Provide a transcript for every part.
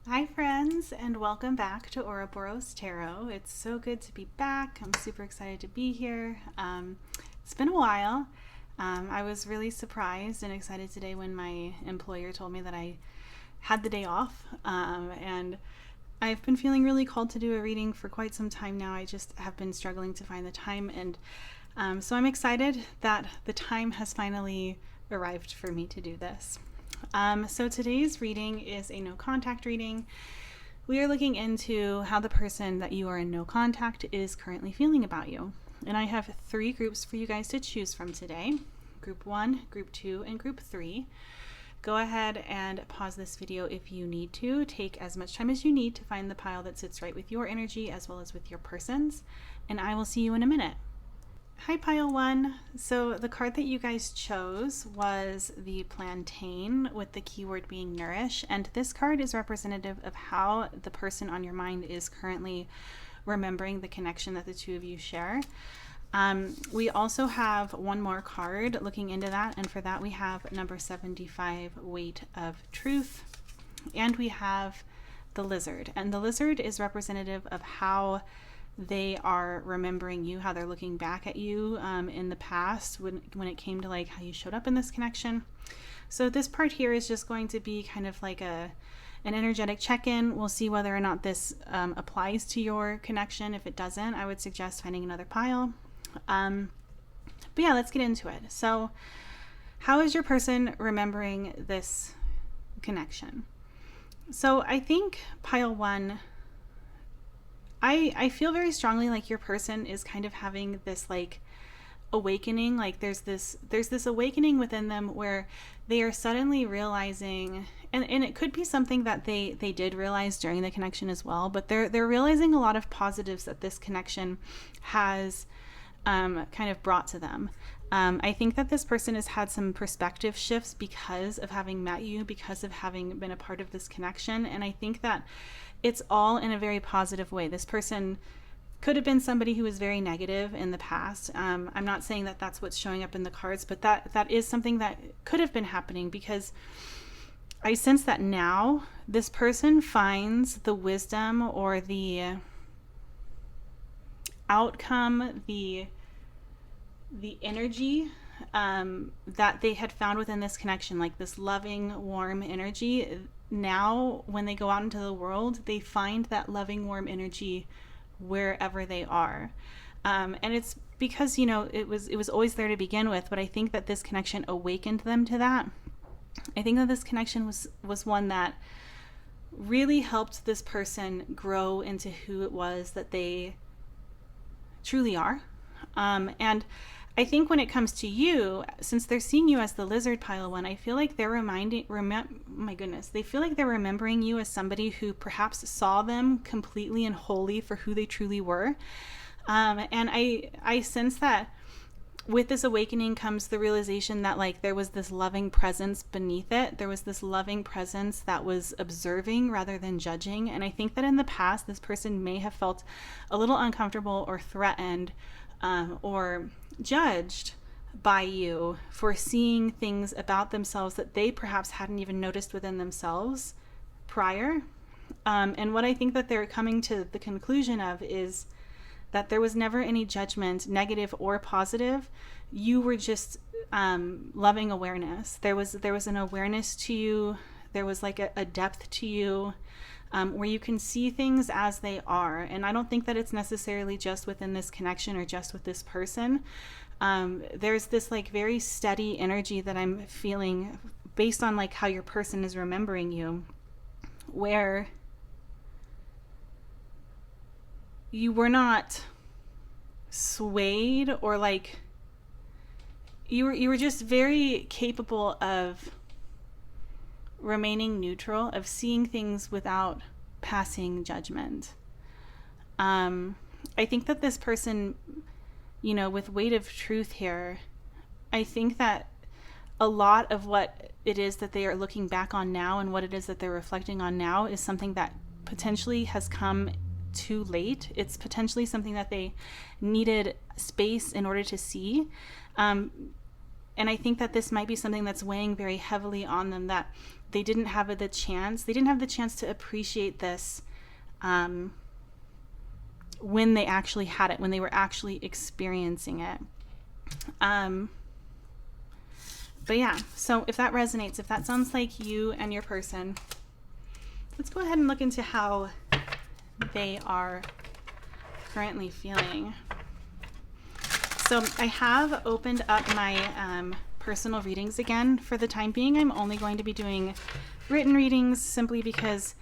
Hi friends, and welcome back to Ouroboros Tarot. It's so good to be back. I'm super excited to be here. It's been a while. I was really surprised and excited today when my employer told me that I had the day off. And I've been feeling really called to do a reading for quite some time now. I just have been struggling to find the time, and so I'm excited that the time has finally arrived for me to do this. So today's reading is a no contact reading. We are looking into how the person that you are in no contact is currently feeling about you. And I have 3 groups for you guys to choose from today. Group 1, Group 2, and Group 3. Go ahead and pause this video if you need to. Take as much time as you need to find the pile that sits right with your energy as well as with your person's. And I will see you in a minute. Hi Pile 1. So the card that you guys chose was the plantain with the keyword being nourish, and this card is representative of how the person on your mind is currently remembering the connection that the two of you share. We also have one more card looking into that, and for that we have number 75, weight of truth, and we have the lizard, and the lizard is representative of how they are remembering you, how they're looking back at you in the past when it came to like how you showed up in this connection. So this part here is just going to be kind of like an energetic check-in. We'll see whether or not this applies to your connection. If it doesn't, I would suggest finding another pile. But yeah, let's get into it. So how is your person remembering this connection? So I think pile 1, I feel very strongly like your person is kind of having this like awakening, like there's this awakening within them where they are suddenly realizing, and it could be something that they did realize during the connection as well, but they're realizing a lot of positives that this connection has kind of brought to them. I think that this person has had some perspective shifts because of having met you, because of having been a part of this connection, and I think that it's all in a very positive way. This person could have been somebody who was very negative in the past. I'm not saying that that's what's showing up in the cards, but that is something that could have been happening, because I sense that now this person finds the wisdom or the outcome, the energy that they had found within this connection, like this loving, warm energy. Now, when they go out into the world, they find that loving, warm energy wherever they are. And it's because, it was always there to begin with, but I think that this connection awakened them to that. I think that this connection was one that really helped this person grow into who it was that they truly are. And I think when it comes to you, since they're seeing you as the lizard pile 1, I feel like they're they feel like they're remembering you as somebody who perhaps saw them completely and wholly for who they truly were. And I sense that with this awakening comes the realization that like there was this loving presence beneath it. There was this loving presence that was observing rather than judging. And I think that in the past, this person may have felt a little uncomfortable or threatened or judged by you for seeing things about themselves that they perhaps hadn't even noticed within themselves prior. And what I think that they're coming to the conclusion of is that there was never any judgment, negative or positive. You were just loving awareness. There was an awareness to you. There was like a depth to you where you can see things as they are. And I don't think that it's necessarily just within this connection or just with this person. There's this like very steady energy that I'm feeling based on like how your person is remembering you, where you were not swayed or like you were just very capable of remaining neutral, of seeing things without passing judgment. I think that this person, with weight of truth here, I think that a lot of what it is that they are looking back on now and what it is that they're reflecting on now is something that potentially has come too late. It's potentially something that they needed space in order to see. And I think that this might be something that's weighing very heavily on them, that they didn't have the chance to appreciate this when they actually had it, when they were actually experiencing it. But yeah, so if that resonates, if that sounds like you and your person, let's go ahead and look into how they are currently feeling. So I have opened up my personal readings again. For the time being, I'm only going to be doing written readings simply because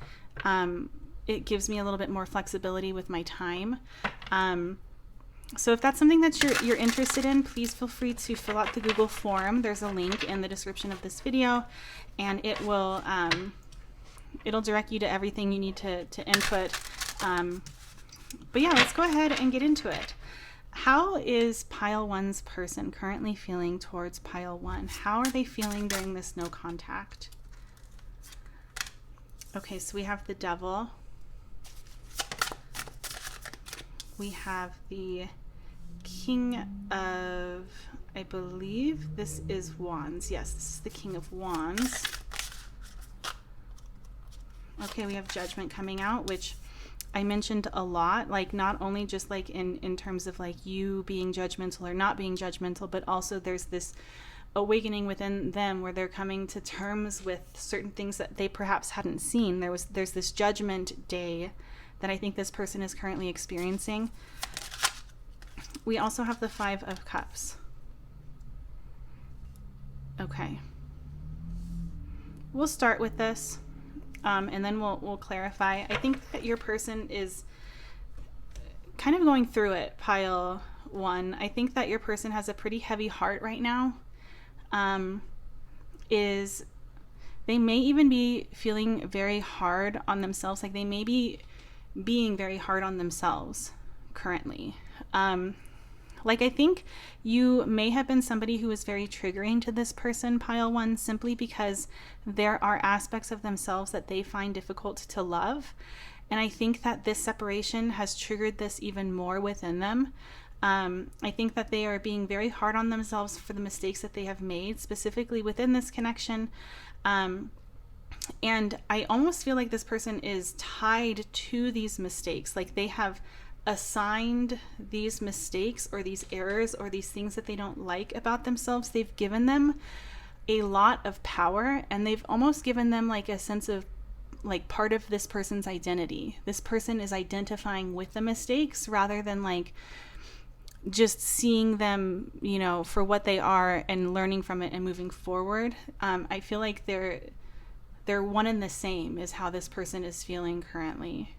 it gives me a little bit more flexibility with my time. So if that's something that you're interested in, please feel free to fill out the Google form. There's a link in the description of this video, and it will it'll direct you to everything you need to input. But yeah, let's go ahead and get into it. How is Pile 1's person currently feeling towards Pile 1? How are they feeling during this no contact? Okay, so we have the Devil. We have the King of, I believe this is Wands. Yes, this is the King of Wands. Okay, we have Judgment coming out, which I mentioned a lot, like not only just like in terms of like you being judgmental or not being judgmental, but also there's this awakening within them where they're coming to terms with certain things that they perhaps hadn't seen. There's this judgment day that I think this person is currently experiencing. We also have the Five of Cups. Okay. We'll start with this. And then we'll clarify. I think that your person is kind of going through it, Pile 1. I think that your person has a pretty heavy heart right now. They may even be feeling very hard on themselves. Like they may be being very hard on themselves currently. Like I think you may have been somebody who was very triggering to this person, Pile 1, simply because there are aspects of themselves that they find difficult to love. And I think that this separation has triggered this even more within them. I think that they are being very hard on themselves for the mistakes that they have made, specifically within this connection. And I almost feel like this person is tied to these mistakes. Like they have assigned these mistakes or these errors or these things that they don't like about themselves. They've given them a lot of power, and they've almost given them like a sense of like part of this person's identity. This person is identifying with the mistakes rather than like just seeing them, you know, for what they are and learning from it and moving forward. I feel like they're one and the same is how this person is feeling currently.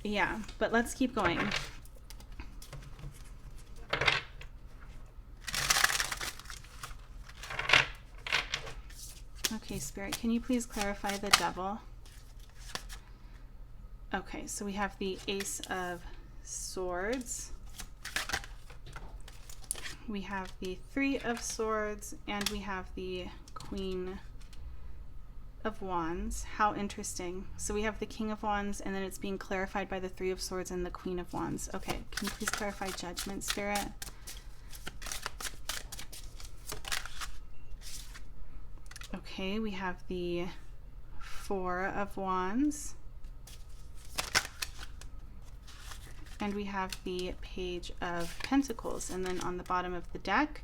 Yeah, but let's keep going. Okay, Spirit, can you please clarify the Devil? Okay, so we have the Ace of Swords. We have the Three of Swords, and we have the Queen of Wands. How interesting. So we have the King of Wands, and then it's being clarified by the Three of Swords and the Queen of Wands. Okay, can you please clarify Judgment, Spirit? Okay, we have the Four of Wands. And we have the Page of Pentacles. And then on the bottom of the deck,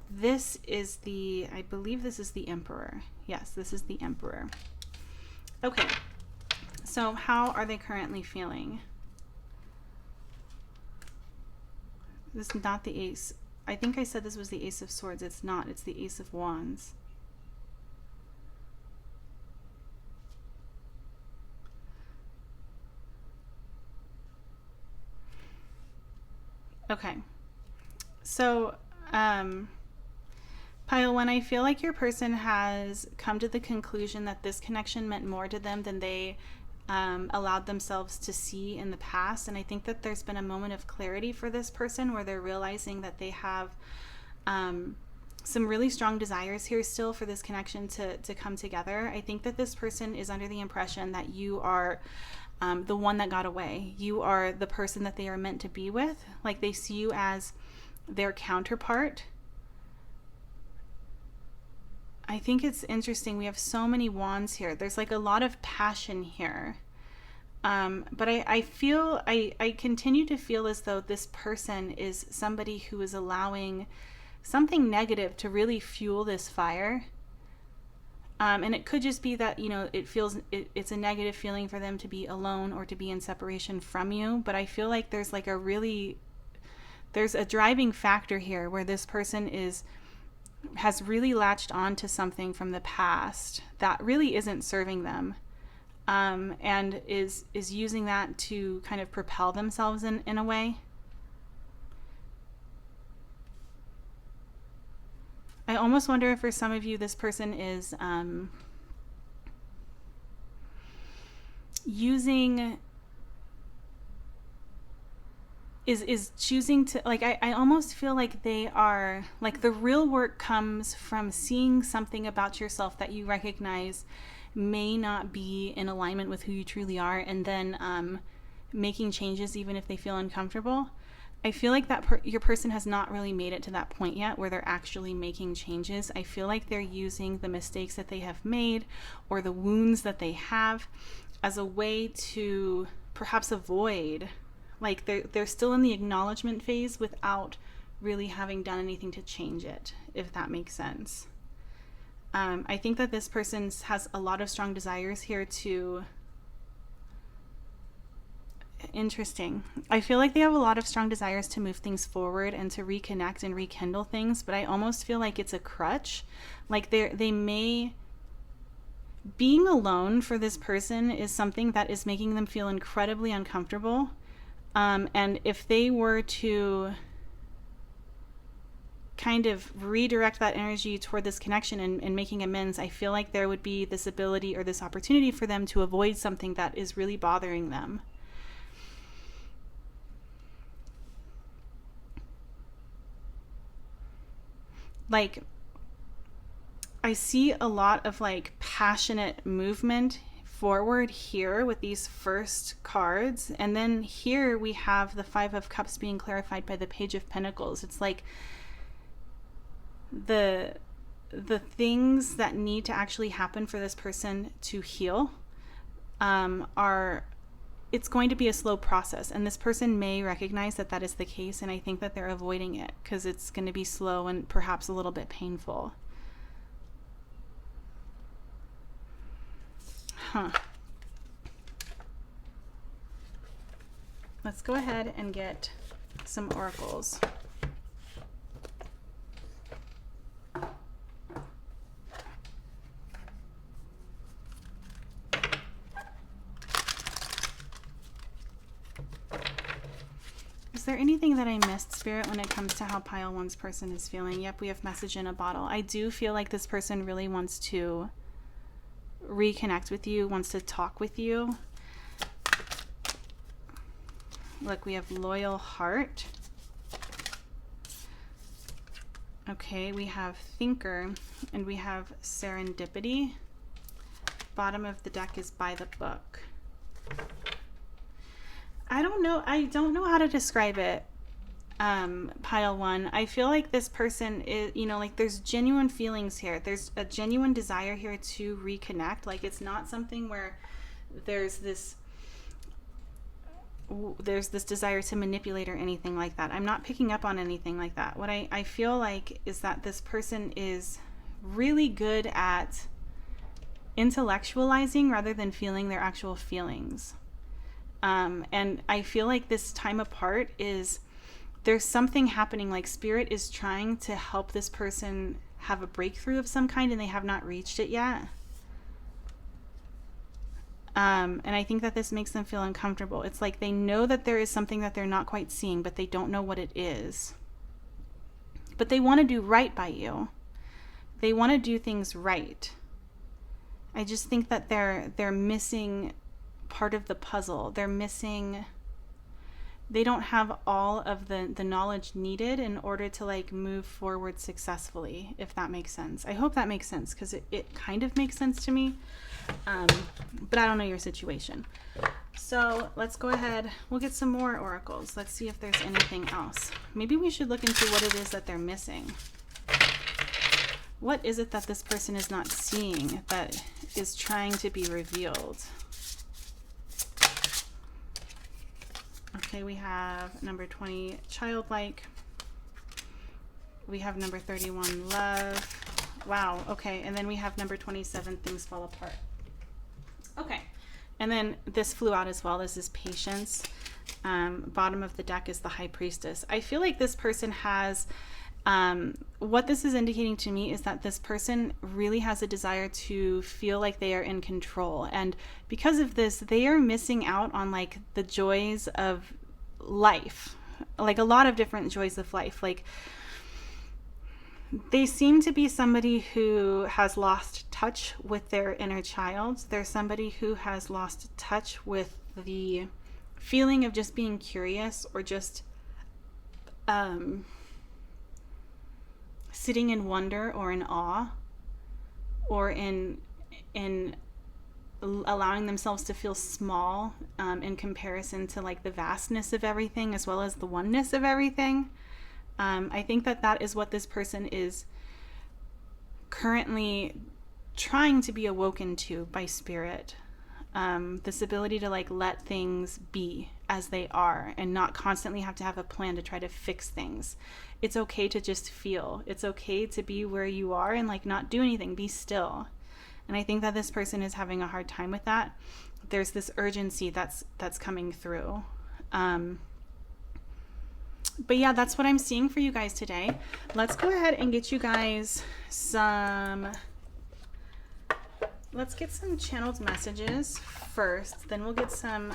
this is the, I believe this is the Emperor. Yes, this is the Emperor. Okay, so how are they currently feeling? This is not the Ace. I think I said this was the Ace of Swords. It's not. It's the Ace of Wands. Okay, so Pile 1, I feel like your person has come to the conclusion that this connection meant more to them than they allowed themselves to see in the past. And I think that there's been a moment of clarity for this person where they're realizing that they have some really strong desires here still for this connection to come together. I think that this person is under the impression that you are the one that got away. You are the person that they are meant to be with. Like they see you as their counterpart. I think it's interesting. We have so many wands here. There's like a lot of passion here. But I continue to feel as though this person is somebody who is allowing something negative to really fuel this fire. And it could just be that, you know, it's a negative feeling for them to be alone or to be in separation from you. But I feel like there's like there's a driving factor here where this person has really latched on to something from the past that really isn't serving them. And is using that to kind of propel themselves in a way. I almost wonder if for some of you this person is choosing to, like, I almost feel like they are, like, the real work comes from seeing something about yourself that you recognize may not be in alignment with who you truly are, and then making changes even if they feel uncomfortable. I feel like your person has not really made it to that point yet where they're actually making changes. I feel like they're using the mistakes that they have made or the wounds that they have as a way to perhaps avoid, like they're still in the acknowledgement phase without really having done anything to change it, if that makes sense. I think that this person has a lot of strong desires here to... Interesting. I feel like they have a lot of strong desires to move things forward and to reconnect and rekindle things, but I almost feel like it's a crutch. Like they may... Being alone for this person is something that is making them feel incredibly uncomfortable. And if they were to kind of redirect that energy toward this connection and making amends, I feel like there would be this ability or this opportunity for them to avoid something that is really bothering them. Like, I see a lot of like passionate movement forward here with these first cards, and then here we have the Five of Cups being clarified by the Page of Pentacles. It's like the things that need to actually happen for this person to heal it's going to be a slow process, and this person may recognize that that is the case, and I think that they're avoiding it because it's going to be slow and perhaps a little bit painful. Let's go ahead and get some oracles. Is there anything that I missed, Spirit, when it comes to how Pile 1's person is feeling? Yep, we have message in a bottle. I do feel like this person really wants to reconnect with you, wants to talk with you. Look, we have loyal heart. Okay, we have thinker, and we have serendipity. Bottom of the deck is by the book. I don't know how to describe it, Pile 1. I feel like this person is, you know, like there's genuine feelings here. There's a genuine desire here to reconnect. Like it's not something where there's this desire to manipulate or anything like that. I'm not picking up on anything like that. What I feel like is that this person is really good at intellectualizing rather than feeling their actual feelings. And I feel like this time apart there's something happening, like Spirit is trying to help this person have a breakthrough of some kind and they have not reached it yet. And I think that this makes them feel uncomfortable. It's like they know that there is something that they're not quite seeing, but they don't know what it is. But they want to do right by you. They want to do things right. I just think that they're missing part of the puzzle. They don't have all of the knowledge needed in order to like move forward successfully, if that makes sense. I hope that makes sense because it kind of makes sense to me. But I don't know your situation. So let's go ahead. We'll get some more oracles. Let's see if there's anything else. Maybe we should look into what it is that they're missing. What is it that this person is not seeing that is trying to be revealed? Okay, we have number 20, childlike. We have number 31, love. Wow, okay. And then we have number 27, things fall apart. Okay. And then this flew out as well. This is patience. Bottom of the deck is the high priestess. I feel like this person has, what this is indicating to me is that this person really has a desire to feel like they are in control. And because of this, they are missing out on like the joys of life, like a lot of different joys of life. Like they seem to be somebody who has lost touch with their inner child. They're somebody who has lost touch with the feeling of just being curious or just sitting in wonder or in awe or in allowing themselves to feel small in comparison to like the vastness of everything as well as the oneness of everything. I think that that is what this person is currently trying to be awoken to by spirit. This ability to like let things be as they are and not constantly have to have a plan to try to fix things. It's okay to just feel. It's okay to be where you are and like not do anything, be still. And I think that this person is having a hard time with that. There's this urgency that's coming through. But yeah, that's what I'm seeing for you guys today. Let's go ahead and get you guys let's get some channeled messages first. Then we'll get some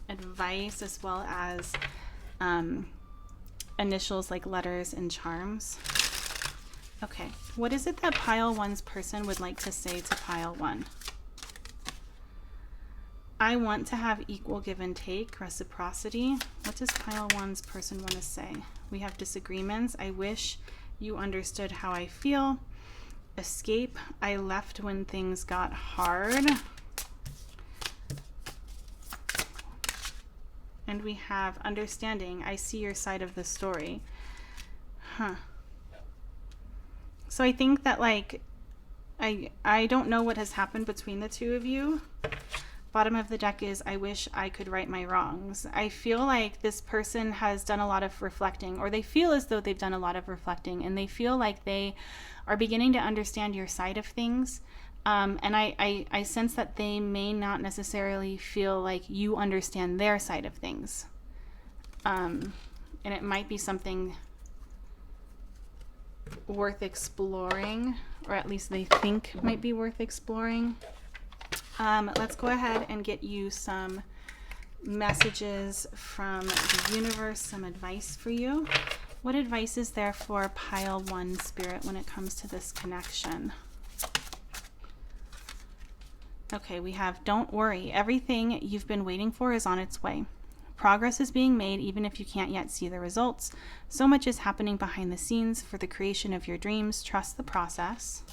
advice as well as initials like letters and charms. Okay, what is it that pile one's person would like to say to pile one? I want to have equal give and take, reciprocity. What does pile one's person want to say? We have disagreements. I wish you understood how I feel. Escape. I left when things got hard. And we have understanding. I see your side of the story. So I think that like, I don't know what has happened between the two of you. Bottom of the deck is, I wish I could right my wrongs. I feel like this person has done a lot of reflecting, or they feel as though they've done a lot of reflecting, and they feel like they are beginning to understand your side of things. And I sense that they may not necessarily feel like you understand their side of things. And it might be something worth exploring, or at least they think might be worth exploring. Let's go ahead and get you some messages from the universe, some advice for you. What advice is there for pile one spirit when it comes to this connection? Okay, we have don't worry. Everything you've been waiting for is on its way. Progress is being made even if you can't yet see the results. So much is happening behind the scenes for the creation of your dreams. Trust the process.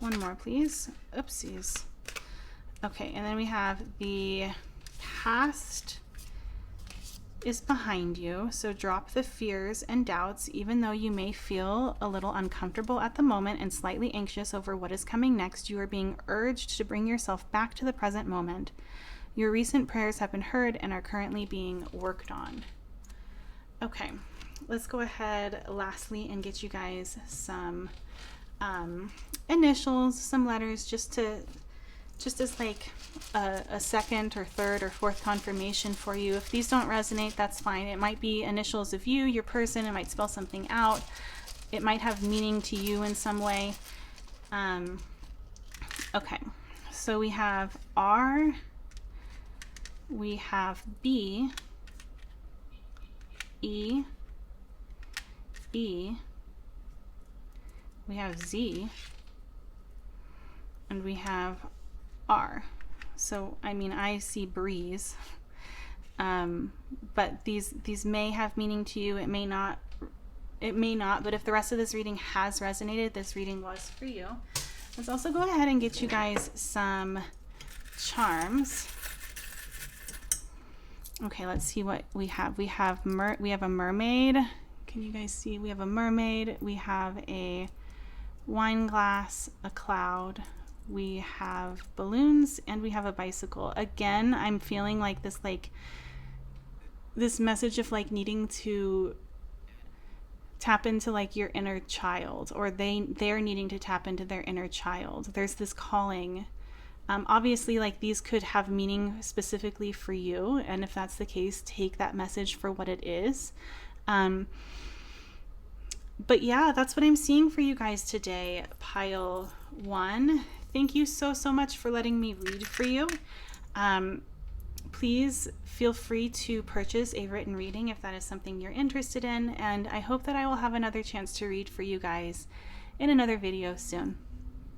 One more, please. Oopsies. Okay, and then we have the past is behind you, so drop the fears and doubts, even though you may feel a little uncomfortable at the moment and slightly anxious over what is coming next. You are being urged to bring yourself back to the present moment. Your recent prayers have been heard and are currently being worked on. Okay, let's go ahead lastly and get you guys some initials, some letters, just as like a second or third or fourth confirmation for you. If these don't resonate, that's fine. It might be initials of you, your person. It might spell something out. It might have meaning to you in some way. Okay, so we have R, we have B, E, E, we have Z, and we have R. So I mean, I see breeze, but these may have meaning to you. It may not, but if the rest of this reading has resonated, this reading was for you. Let's also go ahead and get you guys some charms. Okay, let's see what we have. We have a mermaid. Can you guys see? We have a mermaid. We have a wine glass, a cloud. We have balloons, and we have a bicycle. Again, I'm feeling like this message of like needing to tap into like your inner child, or they're needing to tap into their inner child. There's this calling. Obviously, like these could have meaning specifically for you, and if that's the case, take that message for what it is. But yeah, that's what I'm seeing for you guys today, pile 1. Thank you so much for letting me read for you. Please feel free to purchase a written reading if that is something you're interested in, and I hope that I will have another chance to read for you guys in another video soon.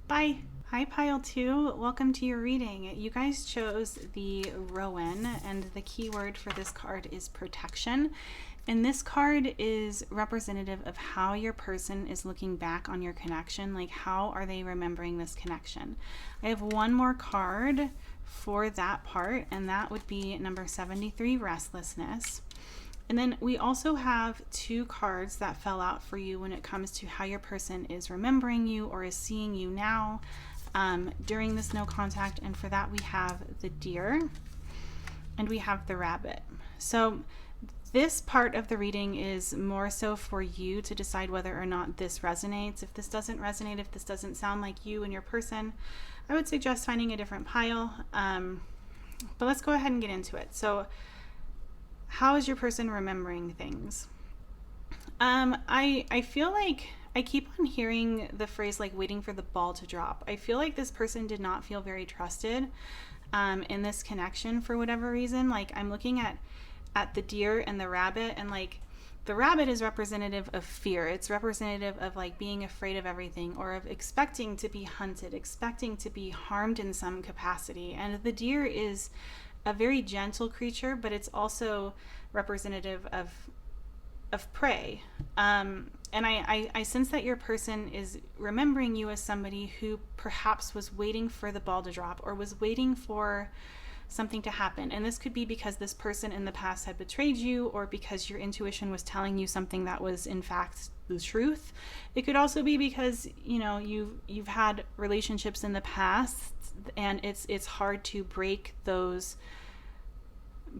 Bye! Hi pile 2, welcome to your reading. You guys chose the Rowan, and the keyword for this card is protection. And this card is representative of how your person is looking back on your connection, like how are they remembering this connection. I have one more card for that part, and that would be number 73, restlessness. And then we also have 2 cards that fell out for you when it comes to how your person is remembering you or is seeing you now during this no contact. And for that we have the deer and we have the rabbit. So this part of the reading is more so for you to decide whether or not this resonates. If this doesn't resonate, if this doesn't sound like you and your person, I would suggest finding a different pile. But let's go ahead and get into it. So how is your person remembering things? I feel like I keep on hearing the phrase like waiting for the ball to drop. I feel like this person did not feel very trusted in this connection for whatever reason. Like I'm looking at the deer and the rabbit, and like the rabbit is representative of fear. It's representative of like being afraid of everything, or of expecting to be hunted, expecting to be harmed in some capacity. And the deer is a very gentle creature, but it's also representative of prey. And I sense that your person is remembering you as somebody who perhaps was waiting for the ball to drop, or was waiting for something to happen. And this could be because this person in the past had betrayed you, or because your intuition was telling you something that was in fact the truth. It could also be because, you know, you've had relationships in the past, and it's hard to break those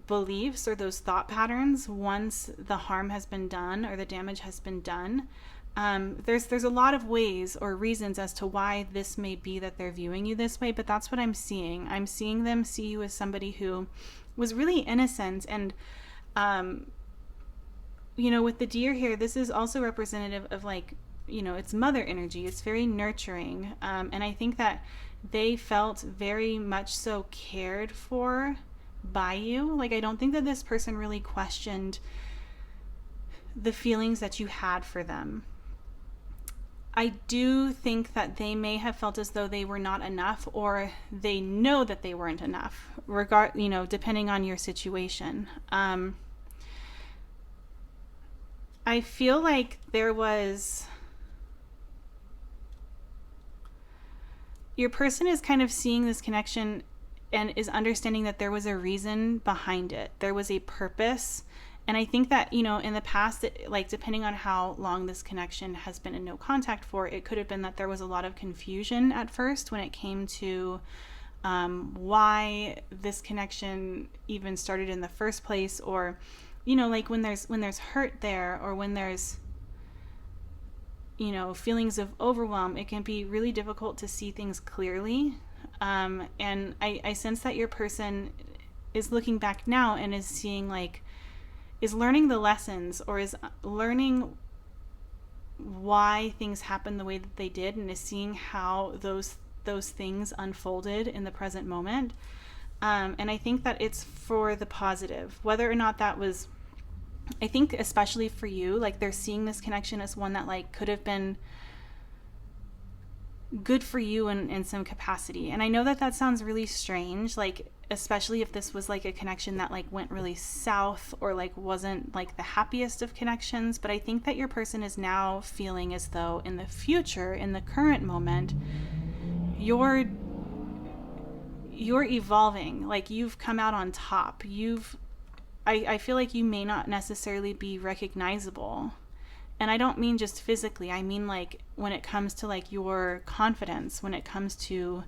beliefs or those thought patterns once the harm has been done or the damage has been done. There's a lot of ways or reasons as to why this may be that they're viewing you this way, but that's what I'm seeing. I'm seeing them see you as somebody who was really innocent. And you know, with the deer here, this is also representative of, like, you know, it's mother energy. It's very nurturing, and I think that they felt very much so cared for by you. Like, I don't think that this person really questioned the feelings that you had for them. I do think that they may have felt as though they were not enough, or they know that they weren't enough, you know, depending on your situation. I feel like your person is kind of seeing this connection and is understanding that there was a reason behind it. There was a purpose. And I think that, you know, in the past, like, depending on how long this connection has been in no contact for, it could have been that there was a lot of confusion at first when it came to why this connection even started in the first place, or, you know, like when there's hurt there, or when there's, you know, feelings of overwhelm, it can be really difficult to see things clearly. And I sense that your person is looking back now and is seeing, like, is learning the lessons, or is learning why things happened the way that they did, and is seeing how those things unfolded in the present moment. And I think that it's for the positive, whether or not that was, I think especially for you, like, they're seeing this connection as one that, like, could have been good for you in some capacity. And I know that that sounds really strange, like, especially if this was like a connection that, like, went really south, or, like, wasn't like the happiest of connections. But I think that your person is now feeling as though in the future, in the current moment, you're you're evolving. Like, you've come out on top. I feel like you may not necessarily be recognizable. And I don't mean just physically. I mean, like, when it comes to, like, your confidence, when it comes to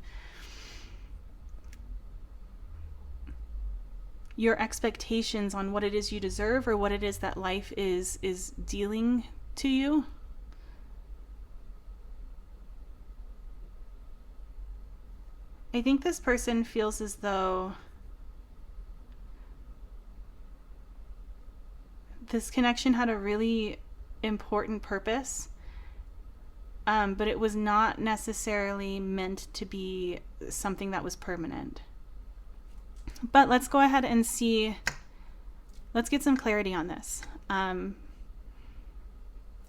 your expectations on what it is you deserve or what it is that life is dealing to you. I think this person feels as though this connection had a really important purpose, but it was not necessarily meant to be something that was permanent. But let's go ahead and see. Let's get some clarity on this.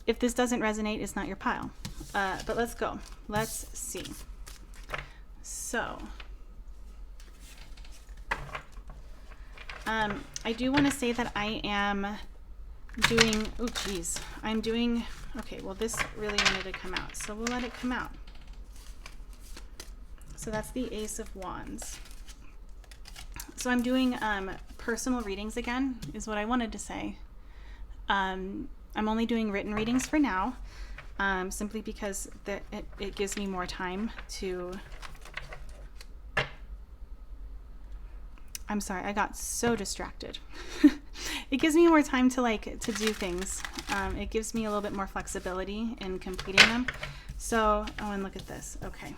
If this doesn't resonate, it's not your pile. But let's go. Let's see. So, I do want to say that I am doing, okay, well, this really wanted to come out, so we'll let it come out. So that's the Ace of Wands. So I'm doing personal readings again, is what I wanted to say. I'm only doing written readings for now, simply because it gives me more time to... I'm sorry, I got so distracted. It gives me more time to do things. It gives me a little bit more flexibility in completing them. So, oh, and look at this. Okay.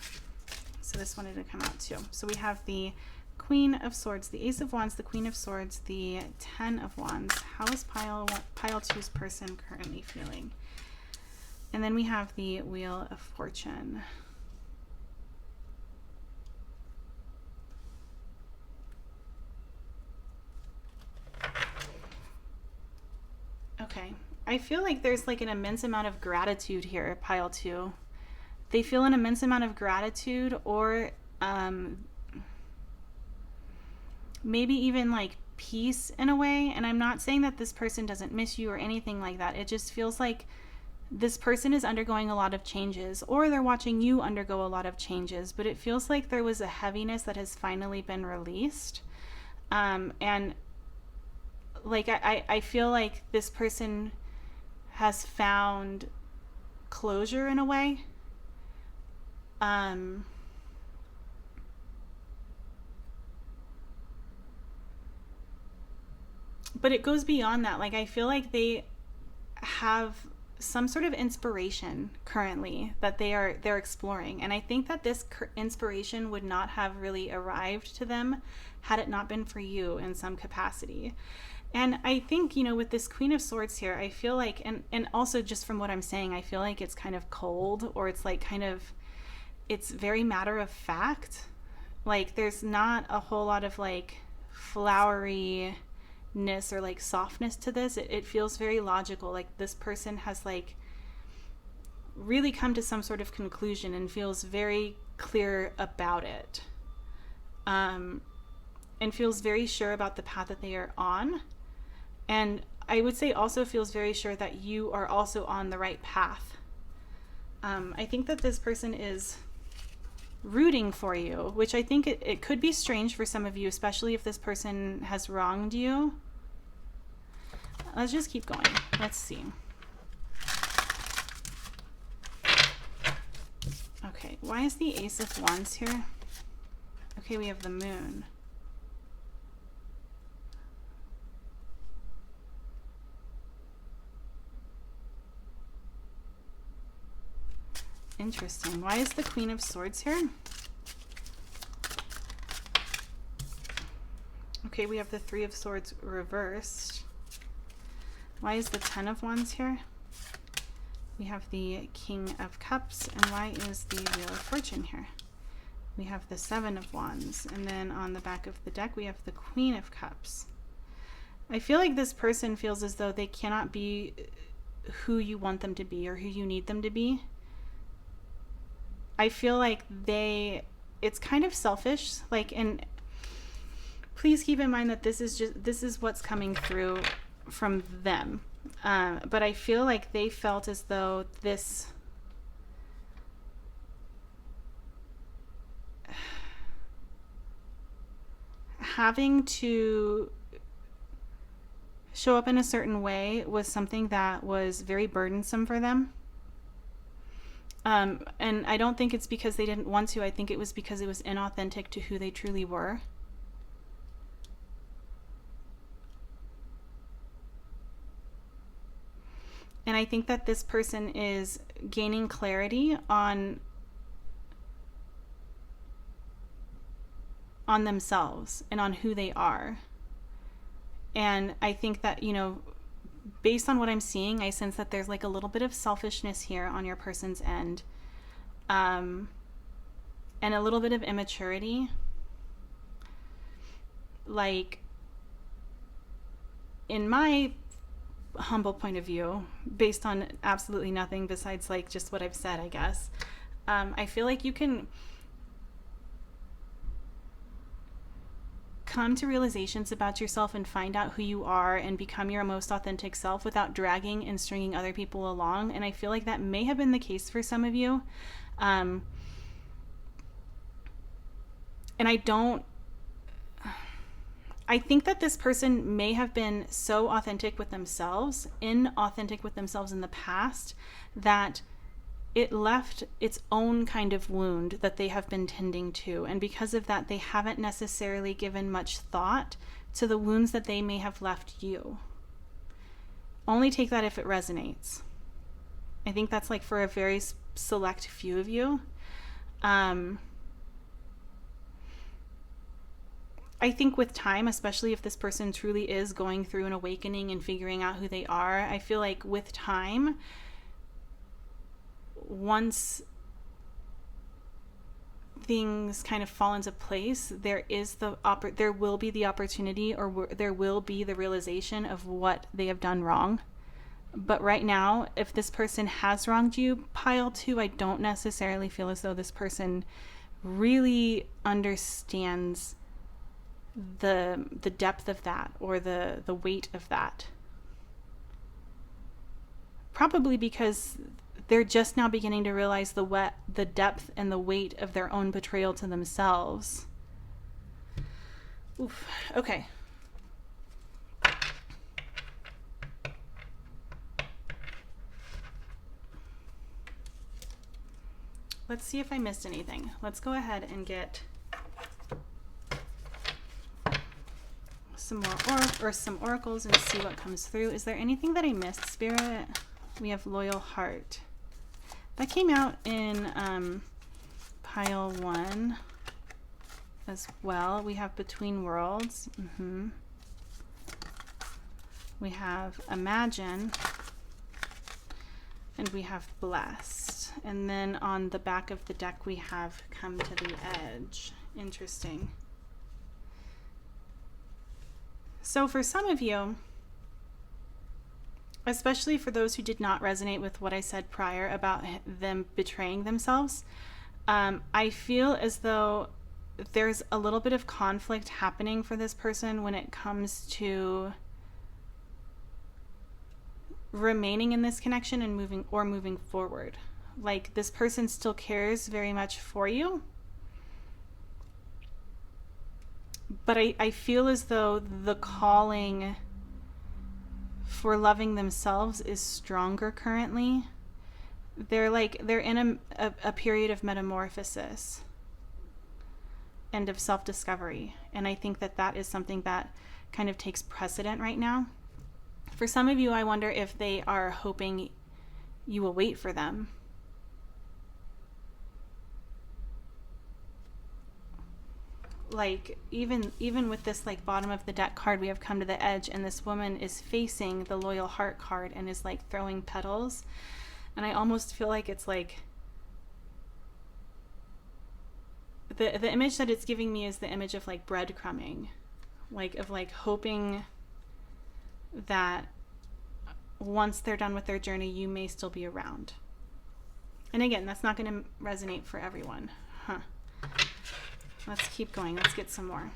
So this wanted to come out too. So we have the Queen of Swords, the Ace of Wands, the Queen of Swords, the Ten of Wands. How is pile 2's person currently feeling? And then we have the Wheel of Fortune. Okay, I feel like there's like an immense amount of gratitude here, pile 2. They feel an immense amount of gratitude, or maybe even like peace in a way. And I'm not saying that this person doesn't miss you or anything like that. It just feels like this person is undergoing a lot of changes, or they're watching you undergo a lot of changes, but it feels like there was a heaviness that has finally been released. And like, I feel like this person has found closure in a way. But it goes beyond that. Like, I feel like they have some sort of inspiration currently that they're exploring. And I think that this inspiration would not have really arrived to them had it not been for you in some capacity. And I think, you know, with this Queen of Swords here, I feel like, and also just from what I'm saying, I feel like it's kind of cold, or it's like kind of, it's very matter of fact. Like, there's not a whole lot of like floweriness or like softness to this. It feels very logical. Like, this person has like really come to some sort of conclusion and feels very clear about it. And feels very sure about the path that they are on. And I would say also feels very sure that you are also on the right path. I think that this person is rooting for you, which I think it could be strange for some of you, especially if this person has wronged you. Let's just keep going. Let's see. Okay, why is the Ace of Wands here? Okay, we have the Moon. Interesting. Why is the Queen of Swords here? Okay, we have the Three of Swords reversed. Why is the Ten of Wands here? We have the King of Cups. And why is the Wheel of Fortune here? We have the Seven of Wands. And then on the back of the deck, we have the Queen of Cups. I feel like this person feels as though they cannot be who you want them to be or who you need them to be. I feel like it's kind of selfish, like, and please keep in mind that this is what's coming through from them. But I feel like they felt as though this, having to show up in a certain way was something that was very burdensome for them. And I don't think it's because they didn't want to. I think it was because it was inauthentic to who they truly were. And I think that this person is gaining clarity on themselves and on who they are. And I think that, you know, based on what I'm seeing, I sense that there's like a little bit of selfishness here on your person's end, and a little bit of immaturity. Like, in my humble point of view, based on absolutely nothing besides like just what I've said, I guess, I feel like you can come to realizations about yourself and find out who you are and become your most authentic self without dragging and stringing other people along. And I feel like that may have been the case for some of you. And I think that this person may have been so authentic with themselves, inauthentic with themselves in the past, that it left its own kind of wound that they have been tending to. And because of that, they haven't necessarily given much thought to the wounds that they may have left you. Only take that if it resonates. I think that's like for a very select few of you. I think with time, especially if this person truly is going through an awakening and figuring out who they are, I feel like with time, once things kind of fall into place, there will be the opportunity, or there will be the realization of what they have done wrong. But right now, if this person has wronged you, pile 2, I don't necessarily feel as though this person really understands the depth of that, or the weight of that. Probably because they're just now beginning to realize the depth and the weight of their own betrayal to themselves. Oof. Okay. Let's see if I missed anything. Let's go ahead and get some more some oracles and see what comes through. Is there anything that I missed, Spirit? We have Loyal Heart. That came out in pile 1 as well. We have Between Worlds. We have Imagine. And we have Blessed. And then on the back of the deck we have Come to the Edge. Interesting. So for some of you, especially for those who did not resonate with what I said prior about them betraying themselves, I feel as though there's a little bit of conflict happening for this person when it comes to remaining in this connection and moving forward. Like, this person still cares very much for you, but I feel as though the calling for loving themselves is stronger currently. They're in a period of metamorphosis and of self-discovery. And I think that is something that kind of takes precedent right now. For some of you, I wonder if they are hoping you will wait for them. Like, even with this like bottom of the deck card, we have Come to the Edge, and this woman is facing the Loyal Heart card and is like throwing petals. And I almost feel like it's like the image that it's giving me is the image of like breadcrumbing, like of like hoping that once they're done with their journey, you may still be around. And again, that's not going to resonate for everyone. Let's keep going. Let's get some more.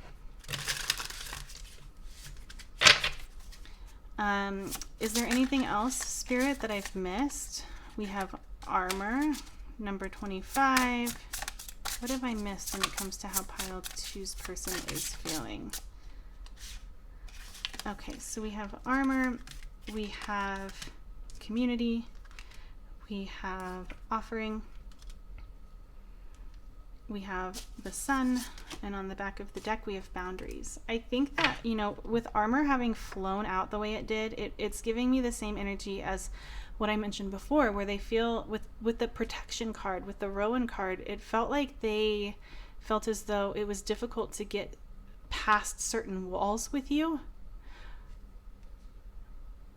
Is there anything else, Spirit, that I've missed? We have Armor, number 25. What have I missed when it comes to how pile 2's person is feeling? Okay, so we have armor, we have community, we have offering, we have the sun, and on the back of the deck we have boundaries. I think that, you know, with armor having flown out the way it did, it's giving me the same energy as what I mentioned before, where they feel with the protection card, with the Rowan card, it felt like they felt as though it was difficult to get past certain walls with you.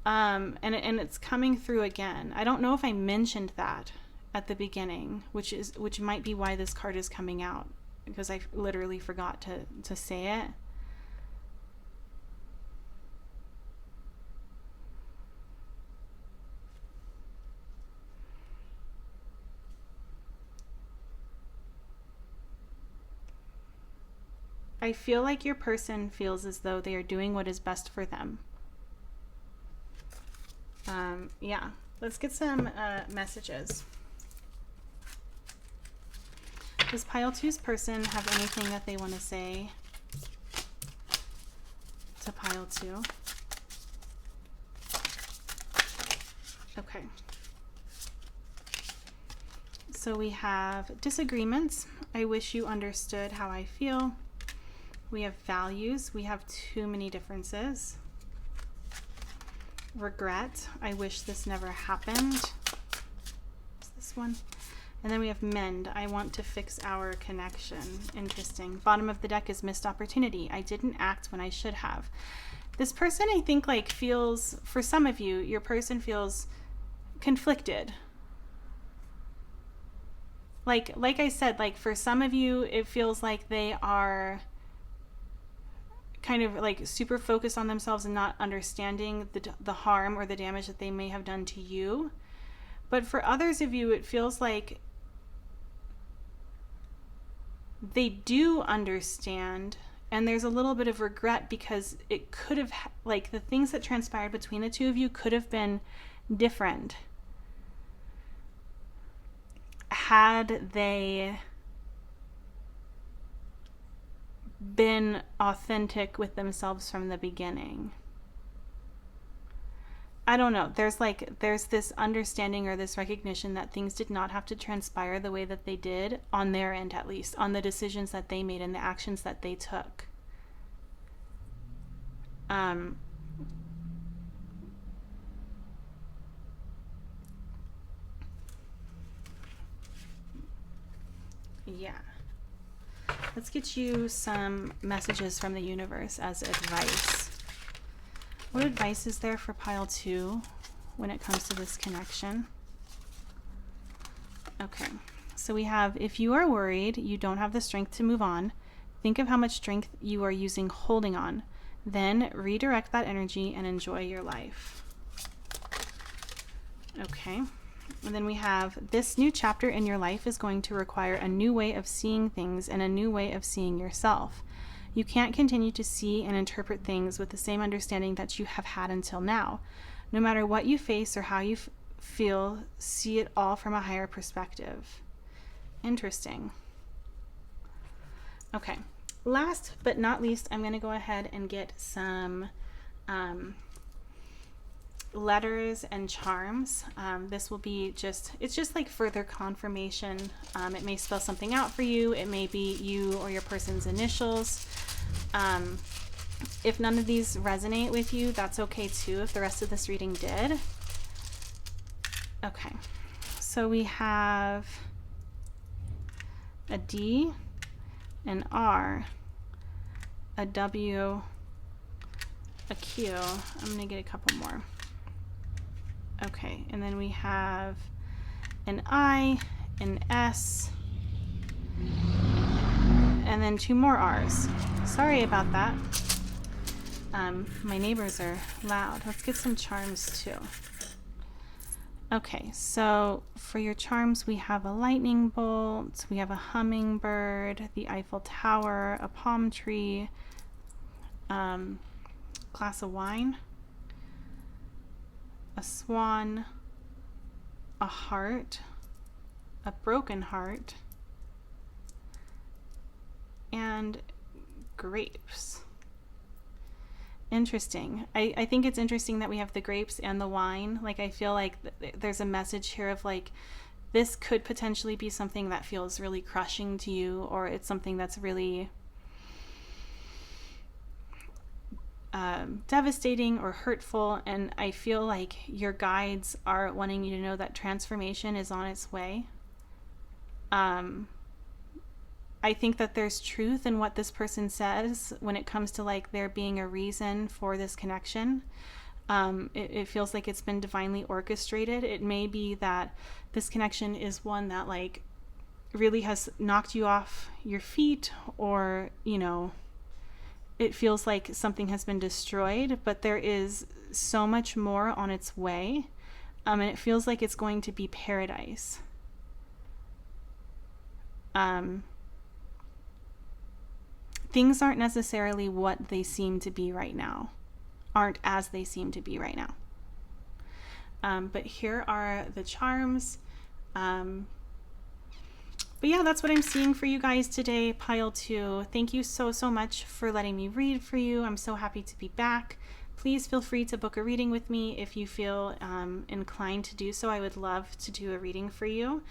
And it's coming through again. I don't know if I mentioned that at the beginning, which might be why this card is coming out, because I literally forgot to say it. I feel like your person feels as though they are doing what is best for them. Yeah, let's get some messages. Does pile two's person have anything that they want to say to pile two? Okay. So we have disagreements. I wish you understood how I feel. We have values. We have too many differences. Regret. I wish this never happened. What's this one? And then we have mend. I want to fix our connection. Interesting. Bottom of the deck is missed opportunity. I didn't act when I should have. This person, I think, like, feels, for some of you, your person feels conflicted. Like I said, like, for some of you, it feels like they are kind of like super focused on themselves and not understanding the harm or the damage that they may have done to you. But for others of you, it feels like they do understand, and there's a little bit of regret because it could have, like, the things that transpired between the two of you could have been different had they been authentic with themselves from the beginning. I don't know. There's this understanding or this recognition that things did not have to transpire the way that they did on their end, at least on the decisions that they made and the actions that they took. Yeah. Let's get you some messages from the universe as advice. What advice is there for pile two when it comes to this connection? Okay, so we have, if you are worried you don't have the strength to move on, think of how much strength you are using holding on. Then redirect that energy and enjoy your life. Okay. And then we have, this new chapter in your life is going to require a new way of seeing things and a new way of seeing yourself. You can't continue to see and interpret things with the same understanding that you have had until now. No matter what you face or how you feel, see it all from a higher perspective. Interesting. Okay. Last but not least, I'm going to go ahead and get some letters and charms. This will be it's just like further confirmation. It may spell something out for you. It may be you or your person's initials. If none of these resonate with you, that's okay too, if the rest of this reading did. Okay, so we have a D, an R, a W, a Q. I'm going to get a couple more. Okay, and then we have an I, an S, and then two more R's. Sorry about that. My neighbors are loud. Let's get some charms too. Okay, so for your charms, we have a lightning bolt, we have a hummingbird, the Eiffel Tower, a palm tree, glass of wine, a swan, a heart, a broken heart, and grapes. Interesting. I think it's interesting that we have the grapes and the wine. Like, I feel like there's a message here of like, this could potentially be something that feels really crushing to you, or it's something that's really devastating or hurtful. And I feel like your guides are wanting you to know that transformation is on its way. I think that there's truth in what this person says when it comes to like there being a reason for this connection. It feels like it's been divinely orchestrated. It may be that this connection is one that like really has knocked you off your feet, or, you know, it feels like something has been destroyed, but there is so much more on its way. And it feels like it's going to be paradise. Things aren't necessarily what they seem to be right now, aren't as they seem to be right now. But here are the charms. But yeah, that's what I'm seeing for you guys today, pile 2. Thank you so much for letting me read for you. I'm so happy to be back. Please feel free to book a reading with me if you feel inclined to do so. I would love to do a reading for you.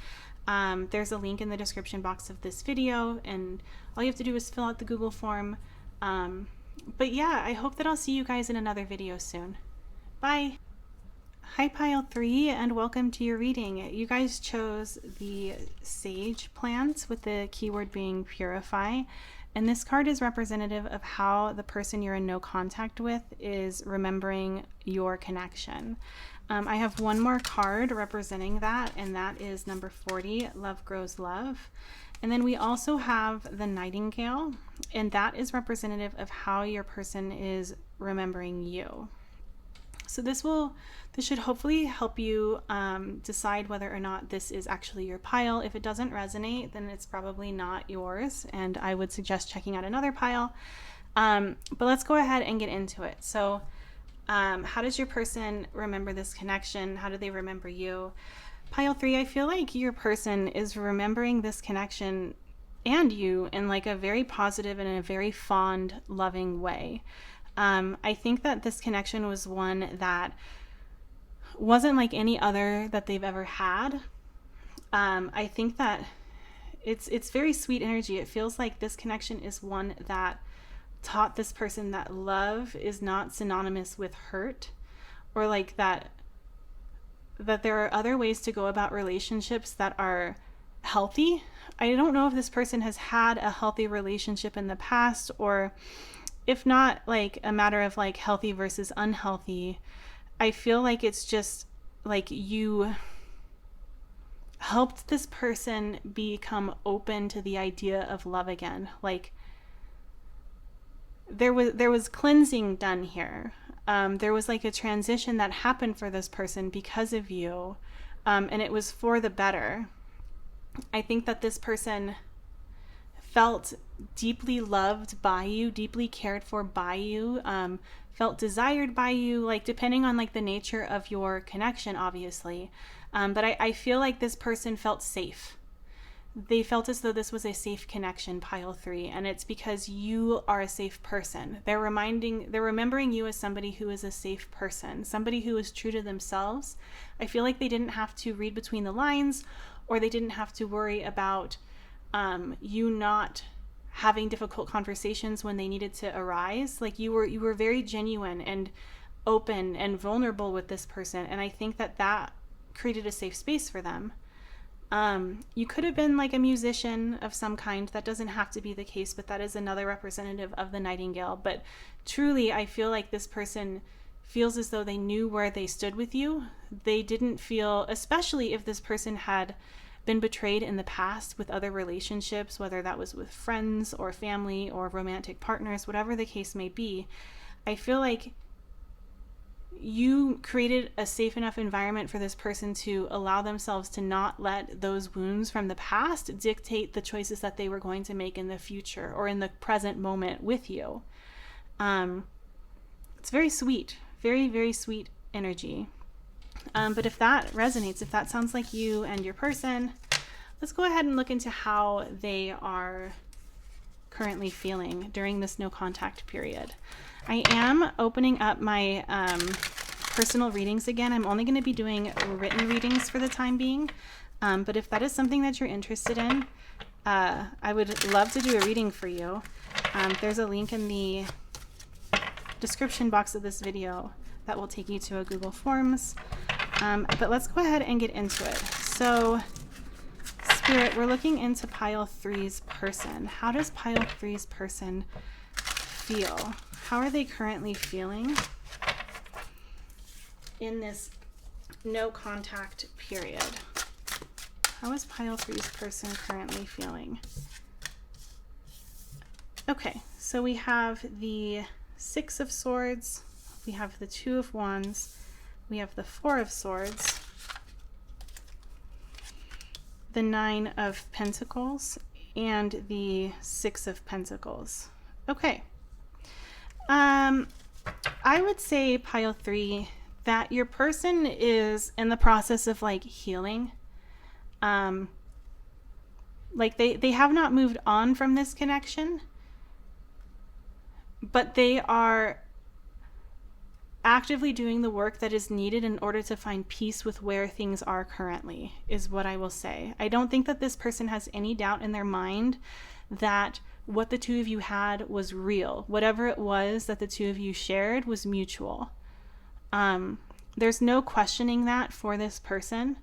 There's a link in the description box of this video, and all you have to do is fill out the Google form. But yeah, I hope that I'll see you guys in another video soon. Bye! Hi pile 3, and welcome to your reading. You guys chose the sage plant with the keyword being purify, and this card is representative of how the person you're in no contact with is remembering your connection. I have one more card representing that, and that is number 40, Love Grows Love. And then we also have the Nightingale, and that is representative of how your person is remembering you. So this should hopefully help you decide whether or not this is actually your pile. If it doesn't resonate, then it's probably not yours, and I would suggest checking out another pile. But let's go ahead and get into it. So how does your person remember this connection? How do they remember you? Pile 3, I feel like your person is remembering this connection and you in like a very positive and in a very fond, loving way. I think that this connection was one that wasn't like any other that they've ever had. I think that it's very sweet energy. It feels like this connection is one that taught this person that love is not synonymous with hurt, or like that there are other ways to go about relationships that are healthy. I don't know if this person has had a healthy relationship in the past, or if not, like a matter of like healthy versus unhealthy. I feel like it's just like you helped this person become open to the idea of love again. Like there was cleansing done here. There was like a transition that happened for this person because of you, and it was for the better. I think that this person felt deeply loved by you, deeply cared for by you, felt desired by you, like depending on like the nature of your connection, obviously. But I feel like this person felt safe. They felt as though this was a safe connection, pile 3, and it's because you are a safe person. They're remembering you as somebody who is a safe person, somebody who is true to themselves. I feel like they didn't have to read between the lines, or they didn't have to worry about you not having difficult conversations when they needed to arise. Like you were very genuine and open and vulnerable with this person, and I think that created a safe space for them. You could have been like a musician of some kind. That doesn't have to be the case, but that is another representative of the Nightingale. But truly, I feel like this person feels as though they knew where they stood with you. They didn't feel, especially if this person had been betrayed in the past with other relationships, whether that was with friends or family or romantic partners, whatever the case may be. I feel like you created a safe enough environment for this person to allow themselves to not let those wounds from the past dictate the choices that they were going to make in the future or in the present moment with you. It's very sweet, very, very sweet energy. But if that resonates, if that sounds like you and your person, let's go ahead and look into how they are currently feeling during this no contact period. I am opening up my personal readings again. I'm only going to be doing written readings for the time being. But if that is something that you're interested in, I would love to do a reading for you. There's a link in the description box of this video that will take you to a Google Forms. But let's go ahead and get into it. So, Spirit, we're looking into pile 3's person. How does pile 3's person feel? How are they currently feeling in this no contact period? How is pile 3's person currently feeling? Okay, so we have the 6 of Swords, we have the 2 of Wands, we have the 4 of Swords, the 9 of Pentacles, and the 6 of Pentacles. Okay. I would say, pile 3, that your person is in the process of like healing. Like they have not moved on from this connection, but they are actively doing the work that is needed in order to find peace with where things are currently, is what I will say. I don't think that this person has any doubt in their mind that what the two of you had was real. Whatever it was that the two of you shared was mutual. There's no questioning that for this person,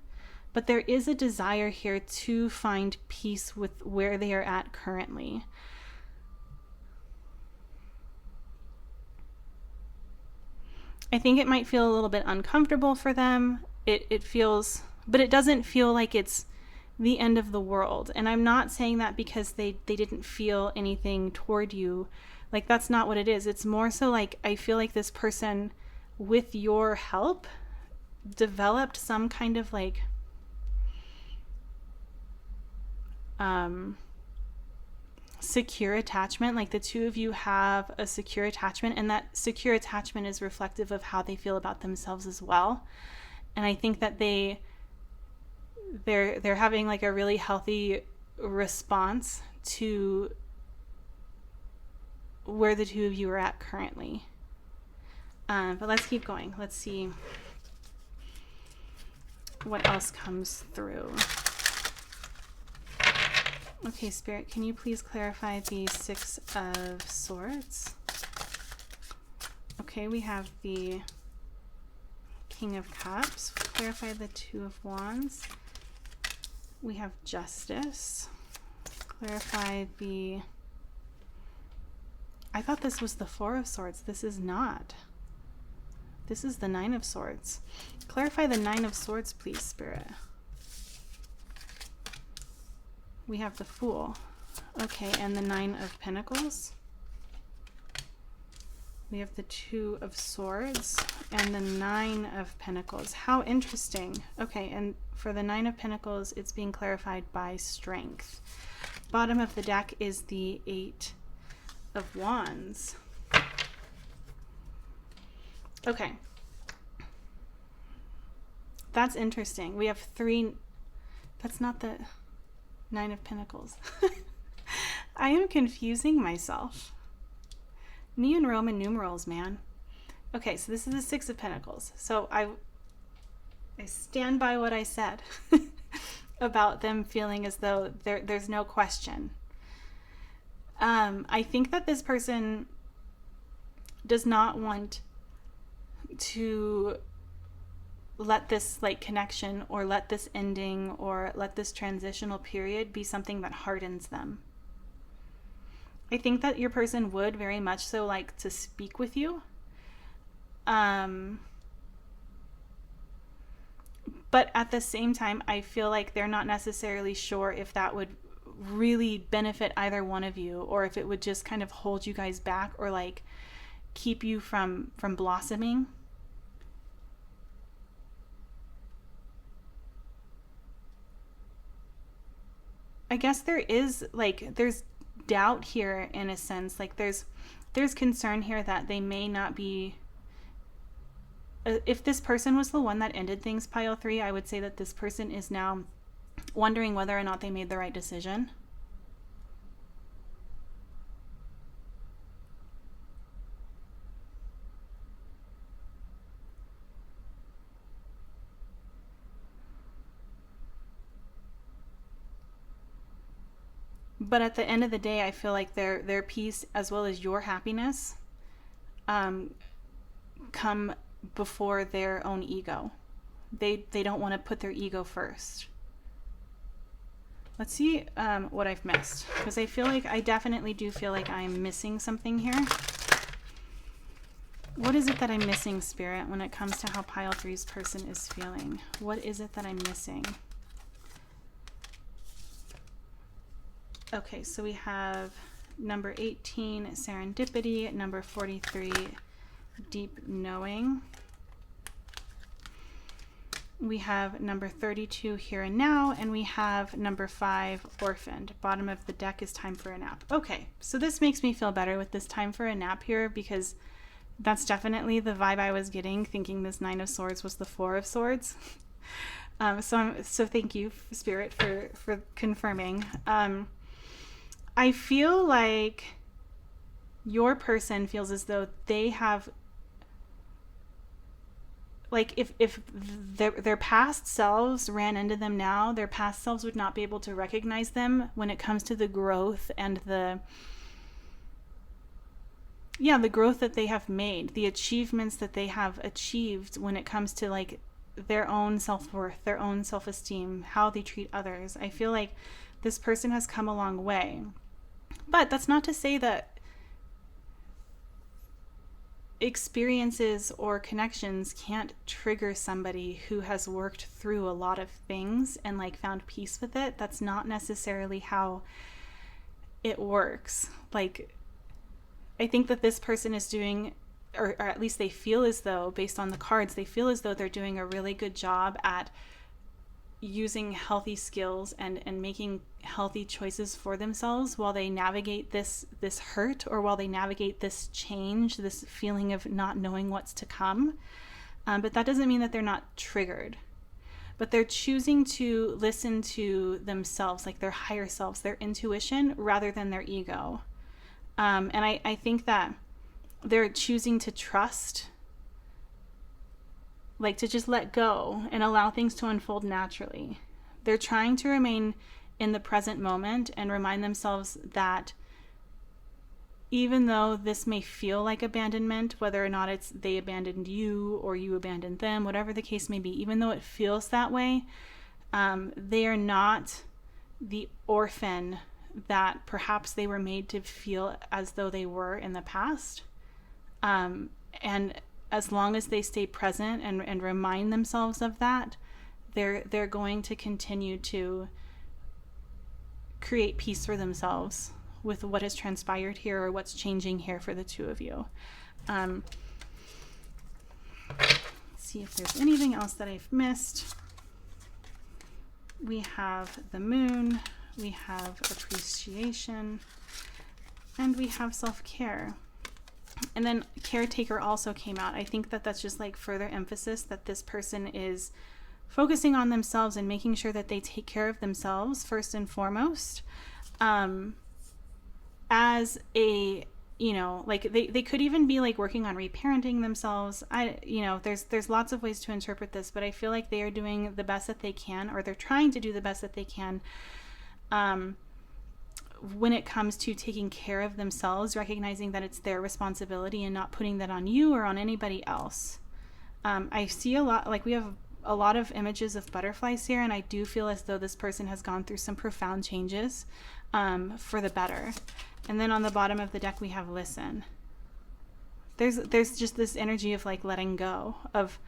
but there is a desire here to find peace with where they are at currently. I think it might feel a little bit uncomfortable for them. It feels, but it doesn't feel like it's the end of the world. And I'm not saying that because they didn't feel anything toward you. Like, that's not what it is. It's more so like, I feel like this person, with your help, developed some kind of like secure attachment. Like, the two of you have a secure attachment, and that secure attachment is reflective of how they feel about themselves as well. And I think that they're having like a really healthy response to where the two of you are at currently. But let's keep going. Let's see what else comes through. Okay, Spirit, can you please clarify the 6 of Swords? Okay, we have the King of Cups. Clarify the 2 of Wands. We have Justice. Clarify the... I thought this was the 4 of Swords. This is not. This is the 9 of Swords. Clarify the 9 of Swords, please, Spirit. We have the Fool. Okay, and the 9 of Pentacles. We have the 2 of Swords and the 9 of Pentacles. How interesting. Okay, and for the 9 of Pentacles, it's being clarified by Strength. Bottom of the deck is the 8 of Wands. Okay. That's interesting. We have 3... That's not the 9 of Pentacles. I am confusing myself. Me and Roman numerals, man. Okay, so this is the 6 of Pentacles. So I stand by what I said about them feeling as though there's no question. I think that this person does not want to let this like connection or let this ending or let this transitional period be something that hardens them. I think that your person would very much so like to speak with you. But at the same time, I feel like they're not necessarily sure if that would really benefit either one of you, or if it would just kind of hold you guys back or like keep you from blossoming. I guess there is like, there's doubt here in a sense. Like there's concern here that they may not be, if this person was the one that ended things, pile 3, I would say that this person is now wondering whether or not they made the right decision. But at the end of the day, I feel like their peace as well as your happiness come before their own ego. They don't want to put their ego first. Let's see what I've missed, because I definitely do feel like I'm missing something here. What is it that I'm missing, Spirit, when it comes to how pile 3's person is feeling? What is it that I'm missing? Okay, so we have number 18, serendipity, number 43, deep knowing. We have number 32, here and now, and we have number 5, orphaned. Bottom of the deck is time for a nap. Okay, so this makes me feel better with this time for a nap here, because that's definitely the vibe I was getting, thinking this 9 of Swords was the 4 of Swords. So thank you, Spirit, for confirming. I feel like your person feels as though they have, like, if their past selves ran into them now, their past selves would not be able to recognize them when it comes to the growth and the growth that they have made, the achievements that they have achieved when it comes to like their own self-worth, their own self-esteem, how they treat others. I feel like this person has come a long way. But that's not to say that experiences or connections can't trigger somebody who has worked through a lot of things and like found peace with it. That's not necessarily how it works. Like, I think that this person is doing, or at least they feel as though, based on the cards, they feel as though they're doing a really good job at using healthy skills and making healthy choices for themselves while they navigate this hurt, or while they navigate this change, this feeling of not knowing what's to come. But that doesn't mean that they're not triggered. But they're choosing to listen to themselves, like their higher selves, their intuition, rather than their ego. And I think that they're choosing to trust, like to just let go and allow things to unfold naturally. They're trying to remain in the present moment and remind themselves that even though this may feel like abandonment, whether or not it's they abandoned you or you abandoned them, whatever the case may be, even though it feels that way, they are not the orphan that perhaps they were made to feel as though they were in the past. And as long as they stay present and remind themselves of that, they're going to continue to create peace for themselves with what has transpired here or what's changing here for the two of you. Let's see if there's anything else that I've missed. We have the moon, we have appreciation, and we have self-care. And then caretaker also came out. I think that that's just like further emphasis that this person is focusing on themselves and making sure that they take care of themselves first and foremost. As a, like they could even be like working on reparenting themselves. There's lots of ways to interpret this, but I feel like they are doing the best that they can, or they're trying to do the best that they can. When it comes to taking care of themselves, recognizing that it's their responsibility and not putting that on you or on anybody else. I see a lot, like we have a lot of images of butterflies here, and I do feel as though this person has gone through some profound changes for the better. And then on the bottom of the deck, we have listen. There's just this energy of like letting go, of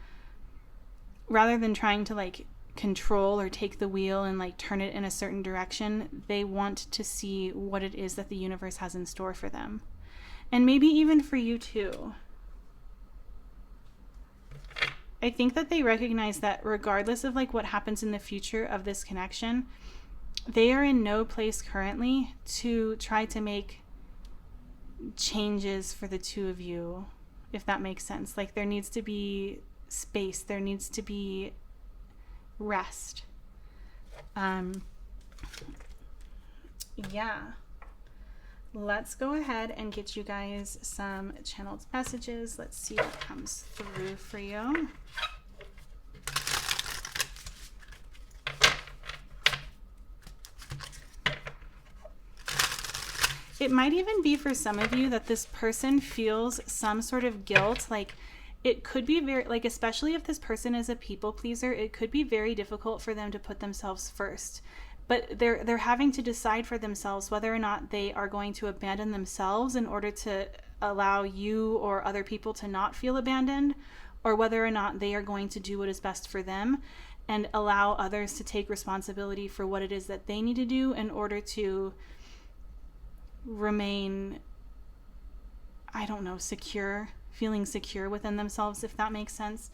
rather than trying to like control or take the wheel and like turn it in a certain direction, they want to see what it is that the universe has in store for them. And maybe even for you too. I think that they recognize that regardless of like what happens in the future of this connection, they are in no place currently to try to make changes for the two of you, if that makes sense. Like there needs to be space, there needs to be rest. Let's go ahead and get you guys some channeled messages. Let's see what comes through for you. it might even be for some of you that this person feels some sort of guilt. Like it could be very, like, especially if this person is a people pleaser, it could be very difficult for them to put themselves first. But they're having to decide for themselves whether or not they are going to abandon themselves in order to allow you or other people to not feel abandoned, or whether or not they are going to do what is best for them and allow others to take responsibility for what it is that they need to do in order to remain, I don't know, secure, feeling secure within themselves, if that makes sense.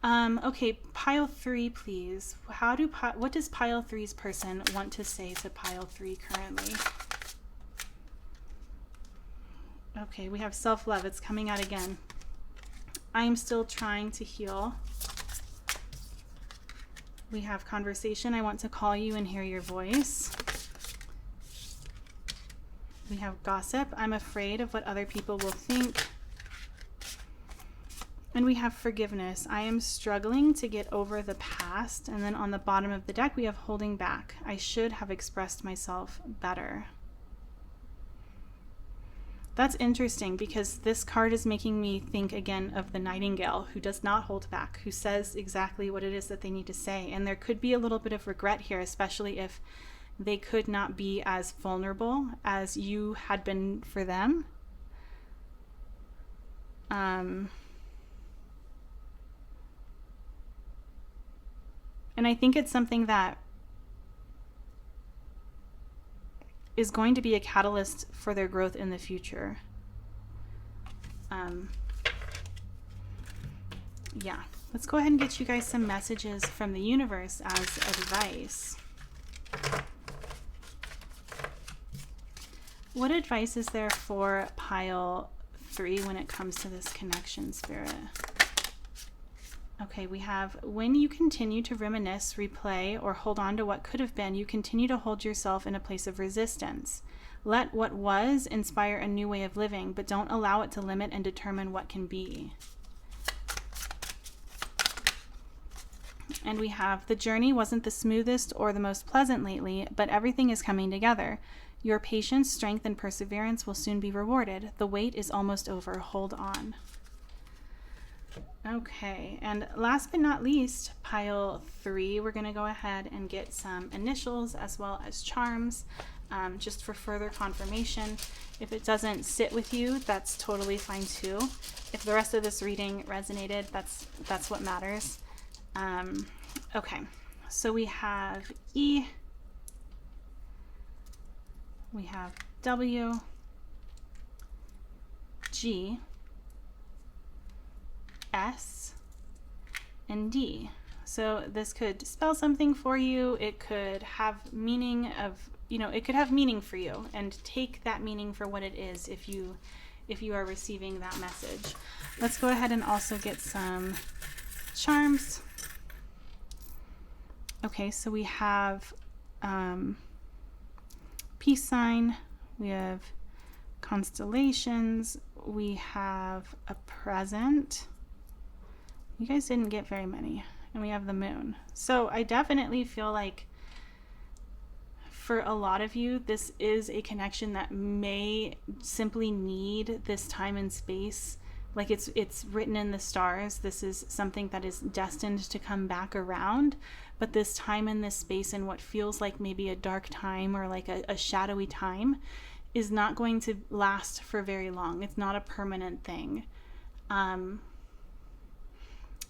Okay, pile 3, please. What does pile 3's person want to say to pile 3 currently? Okay, we have self-love. It's coming out again. I am still trying to heal. We have conversation. I want to call you and hear your voice. We have gossip. I'm afraid of what other people will think. And we have forgiveness. I am struggling to get over the past. And then on the bottom of the deck, we have holding back. I should have expressed myself better. That's interesting because this card is making me think again of the nightingale who does not hold back, who says exactly what it is that they need to say. And there could be a little bit of regret here, especially if they could not be as vulnerable as you had been for them. And I think it's something that is going to be a catalyst for their growth in the future. Yeah, let's go ahead and get you guys some messages from the universe as advice. What advice is there for pile 3 when it comes to this connection, Spirit? Okay, we have, when you continue to reminisce, replay, or hold on to what could have been, you continue to hold yourself in a place of resistance. Let what was inspire a new way of living, but don't allow it to limit and determine what can be. And we have, the journey wasn't the smoothest or the most pleasant lately, but everything is coming together. Your patience, strength, and perseverance will soon be rewarded. The wait is almost over. Hold on. Okay, and last but not least, pile 3, we're going to go ahead and get some initials as well as charms, just for further confirmation. If it doesn't sit with you, that's totally fine too. If the rest of this reading resonated, that's what matters. Okay, so we have E, we have W, G, S, and D. So this could spell something for you. It could have meaning of, it could have meaning for you, and take that meaning for what it is if you are receiving that message. Let's go ahead and also get some charms. Okay, so we have peace sign, we have constellations, we have a present. You guys didn't get very many. And we have the moon. So I definitely feel like for a lot of you, this is a connection that may simply need this time and space. Like it's written in the stars. This is something that is destined to come back around. But this time and this space and what feels like maybe a dark time or like a shadowy time is not going to last for very long. It's not a permanent thing.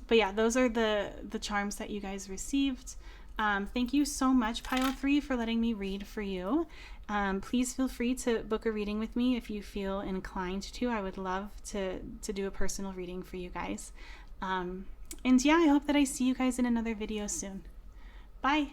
But yeah, those are the charms that you guys received. Thank you so much, pile 3, for letting me read for you. Please feel free to book a reading with me if you feel inclined to. I would love to do a personal reading for you guys. And yeah, I hope that I see you guys in another video soon. Bye.